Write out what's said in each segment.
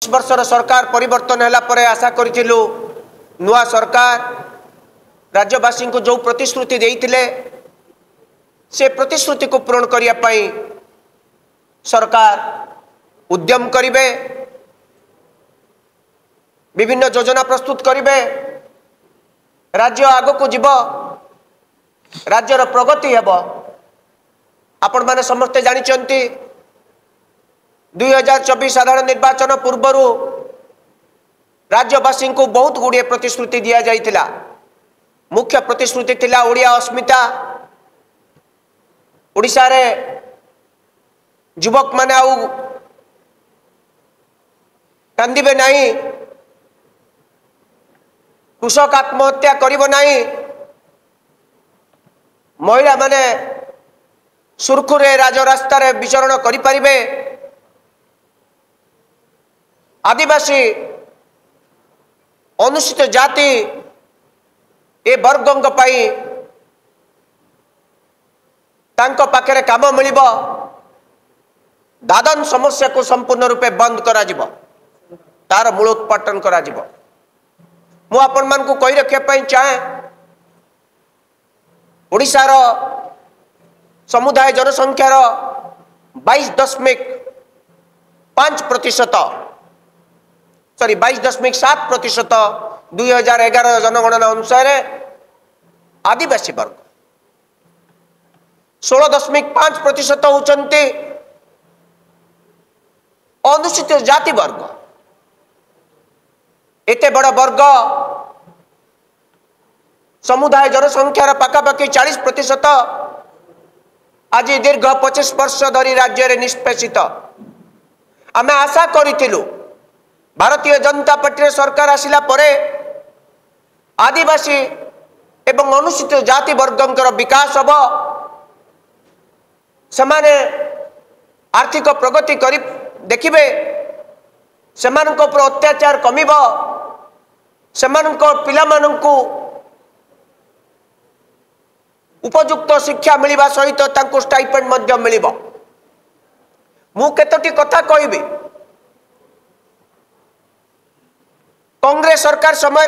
वर्षर सरकार परिवर्तन हैला परे आशा करिथिलु नुआ सरकार राज्यवासी को जो प्रतिश्रुति देइथिले से प्रतिश्रुति को पूरण करिया पई सरकार उद्यम करिवे, विभिन्न योजना प्रस्तुत करिवे, राज्य आगो जीव, राज्यर प्रगति हेब। आपण माने समस्ते जानिचंती 2024 साधारण निर्वाचन पूर्व राज्यवासी को बहुत गुड़िए प्रतिश्रुति दिया जाइतिला। मुख्य प्रतिश्रुति थिला ओडिया अस्मिता, ओडिशा रे युवक माने आउ कांदिबे नहीं, कृषक आत्महत्या करिबो नहीं, महिला माने सुरखुरे राजरास्ता रे विचरण करि परिबे, आदिवासी अनुसूचित जाति ए वर्गों पाई तांको पाखरे काम मिलिबो, दादन समस्या को संपूर्ण रूपे बंद करा जिवो, तार मूलोत्पाटन करा जिवो। मु आपण मान को कहि रखे पई चाहे ओडिशार समुदाय जनसंख्यार 22.5% सॉरी 22.7% 2011 जनगणना अनुसार आदिवासी वर्ग, 16.5% होचंती अनुसूचित जाति वर्ग। एते बड़ वर्ग समुदाय जनसंख्यार पाखापाखि 40% आज दीर्घ 25 वर्ष धरी राज्य में निष्पेषित। आमे आशा करिथिलु भारतीय जनता पार्टी सरकार आसिला परे आदिवासी एवं अनुसूचित जाति वर्गंकर विकास हब, सेमाने आर्थिक प्रगति करी देखिबे, सेमानक उपर अत्याचार कमिब, सेमानक पिलामानंकु उपयुक्त शिक्षा मिलिबा सहित तांको स्टाइपेंड मध्य मिलिबो। मु केतोटी कथा कहिबी, कांग्रेस सरकार समय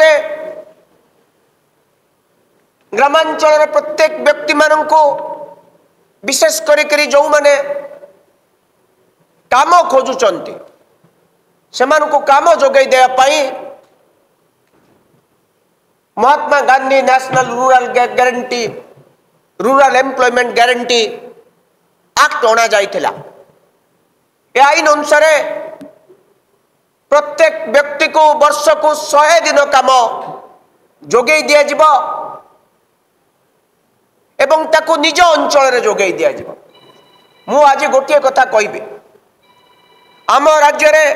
ग्रामांचल प्रत्येक व्यक्ति मान को विशेष करी जो माने काम खोजुचंती सेमान को काम जोगई देया पाई Mahatma Gandhi National Rural Employment Guarantee Act अणा जाइथिला। ए आईन अनुसार प्रत्येक व्यक्ति को वर्ष को 100 दिन काम जोगई दिया जिवो एवं ताको निज अंचल रे जोगई दिया जिवो। मु आज गोटे कथा कहबी, आम राज्य रे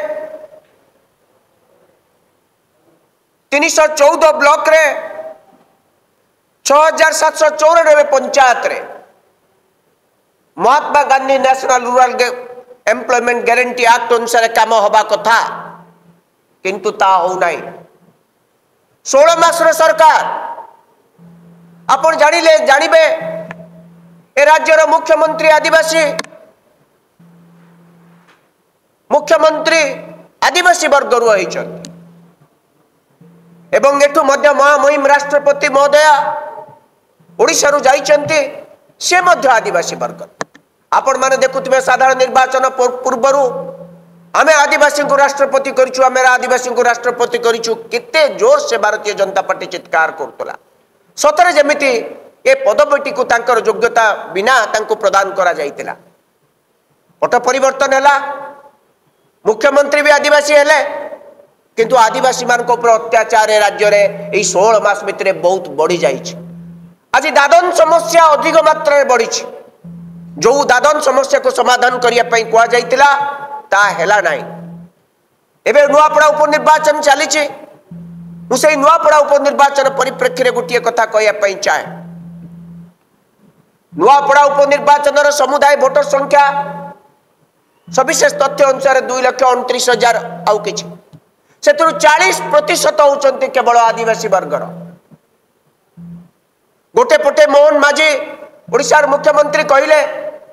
314 ब्लॉक रे 6794 पंचायत रे Mahatma Gandhi National Rural Employment Guarantee Act अनुसार काम हवा कथा, किंतु ता हो नहीं। 16 मास सरकार आपण जानिबे ए राज्यर मुख्यमंत्री आदिवासी, मुख्यमंत्री आदिवासी वर्ग रही एवं एठू मध्य महामहिम राष्ट्रपति महोदय ओडिशा रु जाइछन्ती, से मध्य आदिवासी वर्ग। आपण माने देखुथिबे साधारण निर्वाचन पूर्व आमे आदिवासी को राष्ट्रपति करिछु, आमे आदिवासी को राष्ट्रपति करिछु, केते जोर से भारतीय जनता पार्टी चित्कार करतला। सतरे जेमिति ए पदवीटी को तांकर योग्यता बिना तांको प्रदान करा जाइतिला। पट परिवर्तन हैला, मुख्यमंत्री भी आदिवासी हेले, किंतु आदिवासी मान को अत्याचार राज्य रे एई 16 मास भितरे बहुत बढ़ी जाइछि। आज दादन समस्या अधिक मात्रा रे बढ़ी, जो दादन समस्या को समाधान करिया पई कुआ जाइतिला ता हेला नाही। एबे नुआपड़ा उपनिर्वाचन चली, मुझे नुआपड़ा उपनिर्वाचन परिप्रेक्षी गोटे कथा कहवाई चाहे। नुआपड़ा उपनिर्वाचन समुदाय भोटर संख्या सविशेष तथ्य अनुसार 2,29,000 आउ किछि, से 40% होचंती केवल आदिवासी वर्गर। गोटे पटे मोहन माझी ओडिशार मुख्यमंत्री कहले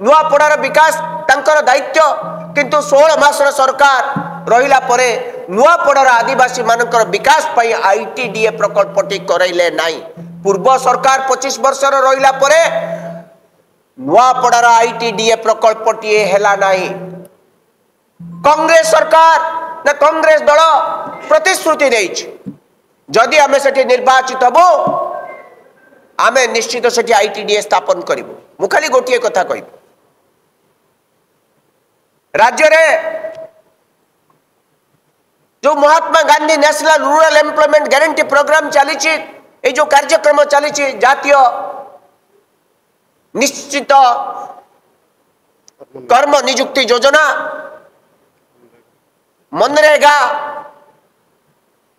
नुआपड़ार विकास तांकर दायित्व, किंतु 16 मासर सरकार रहिला परे नुआपड़ार आदिवासी मानकर विकास पई आईटीडीए प्रकल्पटी करैले नाही। पूर्व सरकार 25 वर्षर रहिला परे नुआपड़ार आईटीडीए प्रकल्पटी हेला नाही। कांग्रेस सरकार ना कांग्रेस दल प्रतिश्रुति देइछ जदि आमे सेठी निर्वाचित हबो आमे निश्चित सेठी आईटीडीए स्थापन करिबो। मु खाली गोटिए कथा कहि राज्य रे जो Mahatma Gandhi National Rural Employment Guarantee Programme चली ए जो कार्यक्रम चली जातीय निश्चित कर्म नियुक्ति योजना मनरेगा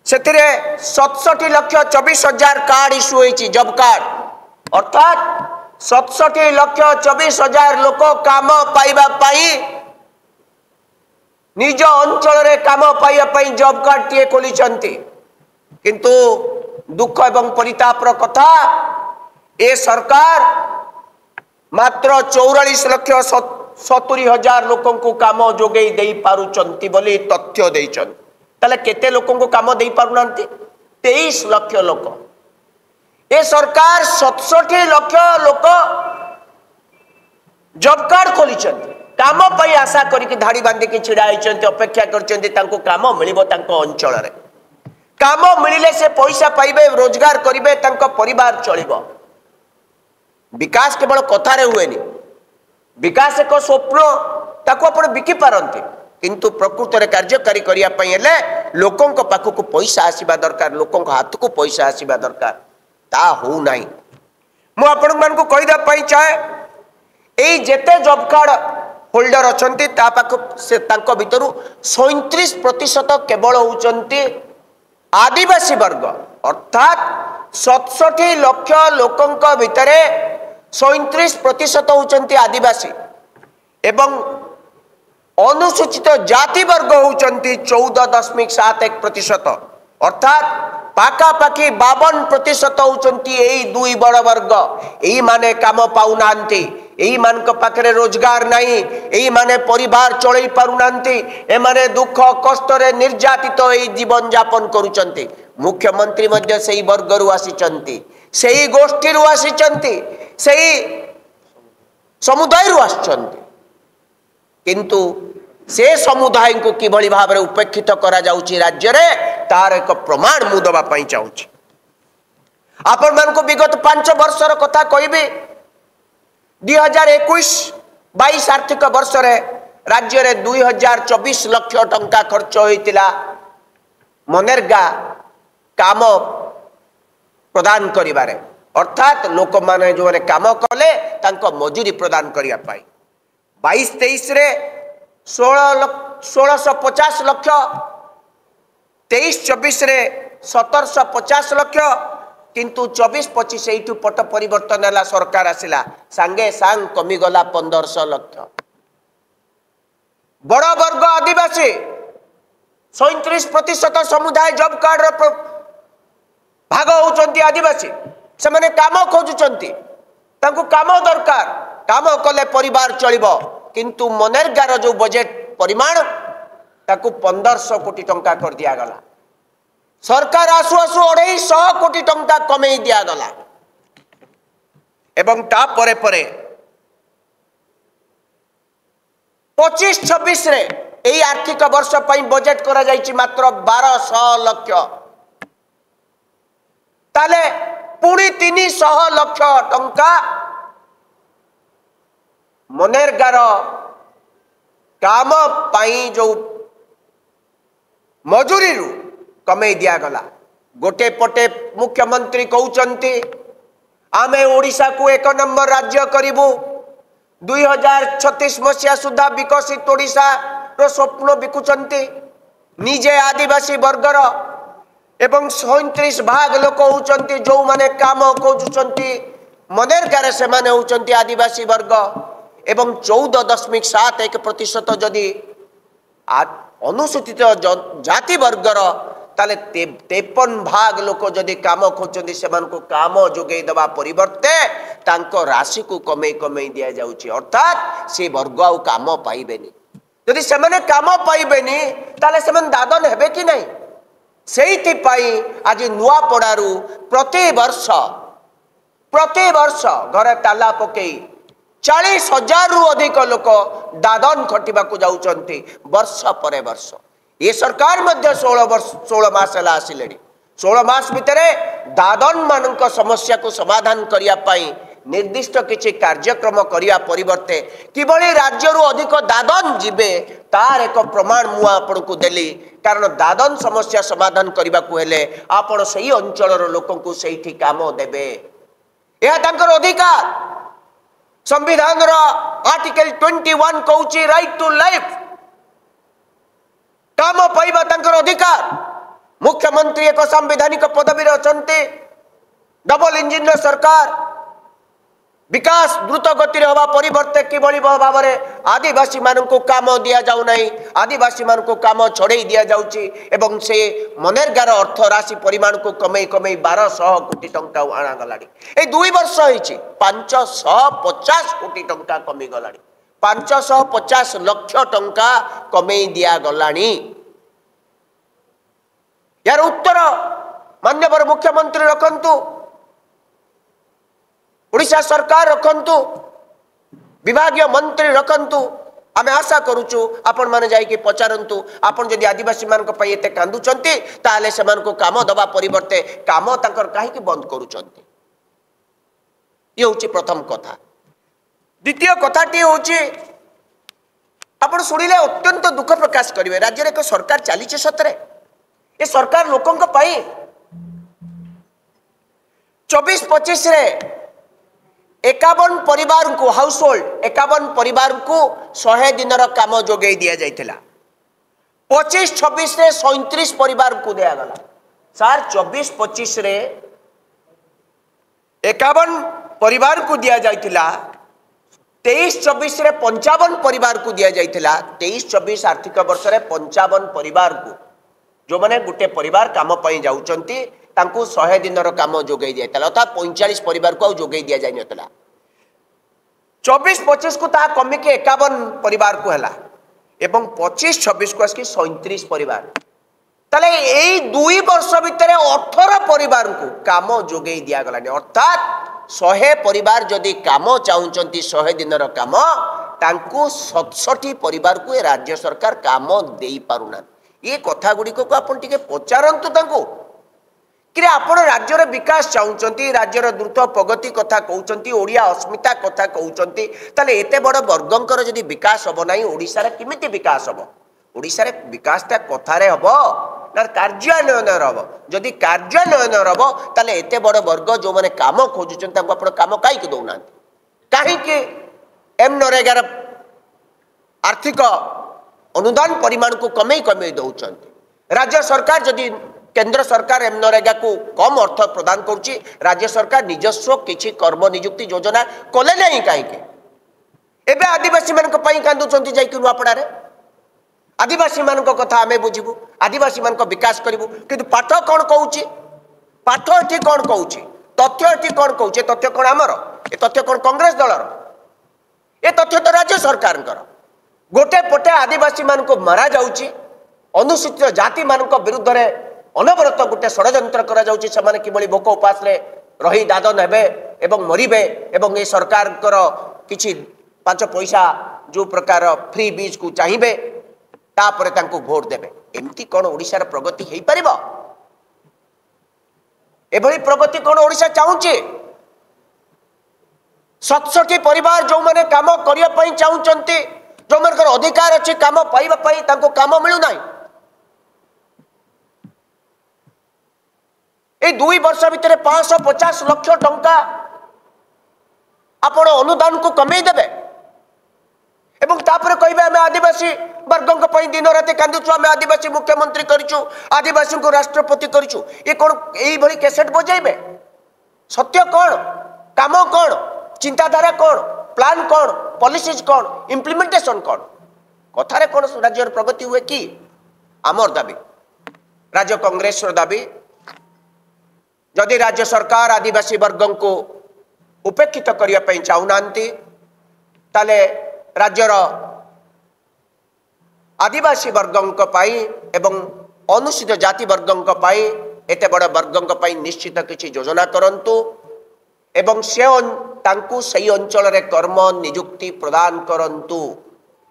से 67,24,000 कार्ड इश्यू होती जॉब कार्ड अर्थात 67,24,000 लोक काम पाइबा पाई निज अंचल रे काम पाइबा जॉब कार्ड टीए खोली किंतु दुख एवं परितापर कथा ए सरकार मात्र 44,70,000 लोकों को काम जोगे दे पारुचंती बोली तथ्य देइचन। ताले केते लोकों को काम दे पारु नांती 23 लाख लोक। ए सरकार 67 लाख लोक जॉब कार्ड खोली काम पाई आशा करिक धाड़ी बांधी की छिड़ा होइचंती अपेक्षा करचंती तांको काम मिलिबो तांको अंचल रे काम मिलिले से पैसा पाइबे रोजगार करिवे तांको परिवार चलिबो। विकास केवल कथारे हुएनी विकास एक स्वप्न ताको आपण बिकी पारंती किंतु प्रकृत रे कार्यकारी करिया पई हेले लोकन को पाखु को पैसा आसीबा दरकार लोकन को हाथ को पैसा आसीबा दरकार ता हो नाही। मु आपण मान को कहि दा पई चाहे एई जेते जॉब कार्ड होल्डर अछंती ता पाखु से तांको भितरु 37% केवल होचंती आदिवासी वर्ग अर्थात 67 लाख लोकंक भितरे 37% होचंती आदिवासी एवं अनुसूचित जाति वर्ग होचंती 14.71% अर्थात पाखापाखि 52% होचंती एई दुई बड़ वर्ग। एई माने काम पाउनांती एई मान को पाखरे रोजगार नहीं एई माने परिवार चलई पारुनांती ए माने दुख कष्ट रे निर्यातित एई जीवन यापन करूचंती। मुख्यमंत्री मध्य सेई वर्गरु आसीचंती सेई गोष्ठीरु आसीचंती सेई समुदायरु आसीचंती किंतु से समुदाय को किभली भाव उपेक्षित करा जाउची राज्य रे तार एक प्रमाण मु दबा पई चाहूची। आपण मान को विगत 5 वर्षर कथा कहबी 2021-22 आर्थिक वर्ष रे राज्य रे 2024 लाख टंका खर्च होइतिला मनरेगा काम प्रदान करिबारे अर्थात लोक माने जो काम कले तांको मजूरी प्रदान करिया पाई 22-23 रे 1650 लाख 23-24 रे 1750 लाख किंतु 24-25 एठू पट परिवर्तन है सरकार आसिला सांगे सांग कमी गला 1500 लाख। बड़ वर्ग आदिवासी 37% समुदाय जॉब कार्ड भाग होचंती आदिवासी से माने काम खोजुचंती तांको काम दरकार काम कले परिवार चलिबो किंतु मनरेगार जो बजेट परिमाण ताकू 1500 कोटी टंका कर दिया गला। सरकार आसु आसु 250 कोटी टंका कमे दिया गला एवं ता परे परे 25-26 रे एई आर्थिक वर्ष पई बजेट करा जायछि मात्र 1200 लाख ताले पुणी 300 लाख टंका मनरेगार काम पाई जो मजूरी रु कमे दिया गला। गोटे पटे मुख्यमंत्री कहउचंती आमे ओडिशा को 1 नंबर राज्य करिबु 2036 मसिया सुधा विकसित ओडिशा रो स्वप्न बिकुचंती निजे आदिवासी वर्गर एवं 37 भाग लोक होचंती जो माने काम खोजुचंती मनरेगा से माने होचंती आदिवासी वर्ग एवं 14.71% जदि अनुसूचित जाति वर्गर ताले 53 भाग लोक जदि काम खोजती से काम जोगे दबा परिवर्ते तांको राशि को कमे कमे दिया जाउची अर्थात से वर्ग आउ काम पाइबेनी। जदि से काम पाइबेनी ताले से दादन हेबे कि नहीं से आज नुआपड़ारू प्रति वर्ष घरे ताला पकई 40,000 रु अधिक लोक दादन खटिबा को जाउचंती वर्ष पर वर्ष। ये सरकार मध्य 16 मास है आसिले 16 मास भितर दादन मान समस्या को समाधान करने निर्दिष्ट किसी कार्यक्रम करने परिवर्ते किभली राज्य अधिक दादन जीवे तार एक प्रमाण मु आपण को देली। कारण दादन समस्या समाधान करने को हेले आपण सही अंचल लोक को सही काम देबे यह तांकर अधिकार। संविधान आर्टिकल 21 कहूची राइट टू लाइफ काम पाइबा तांकर अधिकार। मुख्यमंत्री एक संवैधानिक पदवी अछंती डबल इंजिन सरकार विकास द्रुत गति हवा परिवर्ते किभली भाव में आदिवासी मानू काम दि जाऊ ना आदिवासी मानू काम छड़े दि जाऊँगी एवं से मनरेगार अर्थ राशि परिमाण को कमे कमे 1200 कोटी टंका आणागला। ये 2 वर्ष होती 550 कोटी टंका कमीगला 550 लक्ष टंका कमे दिगला। यार उत्तर माननीय मुख्यमंत्री रखंतु ओडिशा सरकार रखंतु विभागीय मंत्री रखंतु। आम आशा करुचु आपण माने जाइए पचारंतु आपण जदि आदिवासी मान एते कांदुचंती ताले से मान को काम दबा परिवर्ते काम तांकर काहे बंद करुचंती। ये होची प्रथम कथा। द्वितीय कथाटी होची आपण सुनिले अत्यंत दुख प्रकाश करिवे राज्य एक सरकार चली सतरे ये सरकार लोकों को पाई 24-25 रे 51 परिवार को हाउस होल्ड 51 परिवार को 100 दिन काम जोगे दिया जाइथिला। 25-26 रे 37 परिवार को दिया गला। सार 24-25 रे 51 परिवार को दिया जाइथिला। 23-24 रे 55 परिवार को दिया जाइथिला। 23-24 आर्थिक वर्ष रे 55 परिवार को जो माने गुटे परिवार काम पाई जाउचंती तांको 100 दिन काम जोगे दिया अर्थात 45 परिवार को जोगे दिया जाय नतला। 24-25 को ता कमी के 51 परिवार को हला एवं 25-26 को आसकी 37 परिवार ताले एई 2 वर्ष भितर 18 परिवार को काम जोगे दिया गलानी। अर्थात 100 परिवार जदि काम चाहूचंती 100 दिन काम तांको 67 परिवार को राज्य सरकार काम देई पारुना। ये कथा गुड़ी को आपण टिके पचारंतु तांको कि आपण राज्यर विकास चाहूचंती राज्यर द्रुत प्रगति कथा कहउचंती ओडिया अस्मिता कथा कहउचंती ताले एते बड़ वर्गंकर जदि विकास हबो नाही ओडिसा रे किमिति विकास हबो। ओडिसा रे विकासटा कथारे हबो ना कार्यान्वयन हबो। जदि कार्यान्वयन हबो ताले एते बड़ वर्ग जो माने काम खोजुचंती तांको आपण काम काई के दउना काहे कि एम नरेगार आर्थिक अनुदान परिमाण को कमे कमे दउचंती। राज्य सरकार जदि केंद्र सरकार एम नरेगा को कम अर्थ प्रदान करुच्ची राज्य सरकार निजस्व किछि कर्म नियुक्ति योजना कले नहीं कहीं एबे आदिवासी मान कांदुचंती जाइक नुआपड़ा रे आदिवासी मान कथा आमे बुझिबु आदिवासी मान विकास करिबु किंतु पाठ कौन कहूची पाठ एठी कौन कहूची तथ्य एठी कौन कहूचे तथ्य कौन आमर ए तथ्य कौन कांग्रेस दलर ए तथ्य तो राज्य सरकार गोटे पटे आदिवासी मान को मारा जाउची अनुसूचित जाति मान विरुद्ध रे अनवरत गोटे षड्यंत्र करा जाउची समान किबळी भोक उपास रे रही दादन हेबे एवं मरिबे एवं ए सरकार किछि 5 पैसा जो प्रकार फ्री बीज को चाहिए तापर तांको भोट देबे एमती कोन ओडिसा रे प्रगति हेई परिबो एभली प्रगति कोन ओडिसा चाहूची 67 परिवार जो माने काम करिया पई चाहूचंती जो मानकर अधिकार अछि काम पाइबा पई तांको काम मिलु नाही। ए 2 वर्ष भितर 550 लक्ष टंका आपण अनुदान को कमे देबे एवं तापर कहबे आमे आदिवासी वर्गों पई दिन राति कांदुछु आमे आदिवासी मुख्यमंत्री करिछु आदिवासी को राष्ट्रपति करिछु ए कोन एई भली कैसेट बजाइबे सत्य कोन काम कोन चिंताधारा कोन प्लान कोन पॉलिसीज कोन इम्प्लीमेंटेशन कोन कथारे कोन राज्य प्रगति हुए कि आमर दाबी राज्य कांग्रेस दाबी जदि राज्य सरकार आदिवासी वर्गों को उपेक्षित करने चाहूना ताले राज्यर आदिवासी वर्गों एवं अनुसूचित जाति वर्गों एत बड़ वर्गों निश्चित किसी योजना करंतु एवं से अंचल कर्म नियुक्ति प्रदान करंतु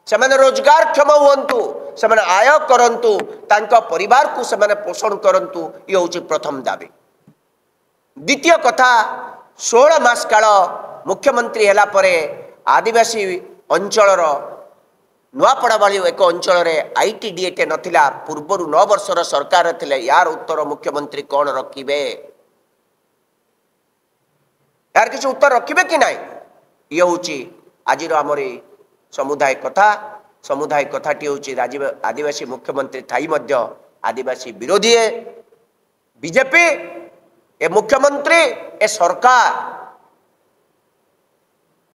सेमाने रोजगार क्षम हुंतु सेमाने आय करंतु तांका परिवार को सेमाने पोषण करंतु ये हूँ प्रथम दाबी। द्वितीय कथा 16 मास काल मुख्यमंत्री हैला परे आदिवासी अंचलर नुआपड़ा वाली एक अंचल आईटीडीए नथिला पूर्वर 9 वर्षर सरकार थिले यार उत्तर मुख्यमंत्री कौन रखिबे यार किसी उत्तर रखिबे कि नहीं ये हूँ आज आमर समुदाय कथाटी हूँ आदिवासी मुख्यमंत्री थाई मध्य आदिवासी विरोधी बीजेपी ए मुख्यमंत्री ए सरकार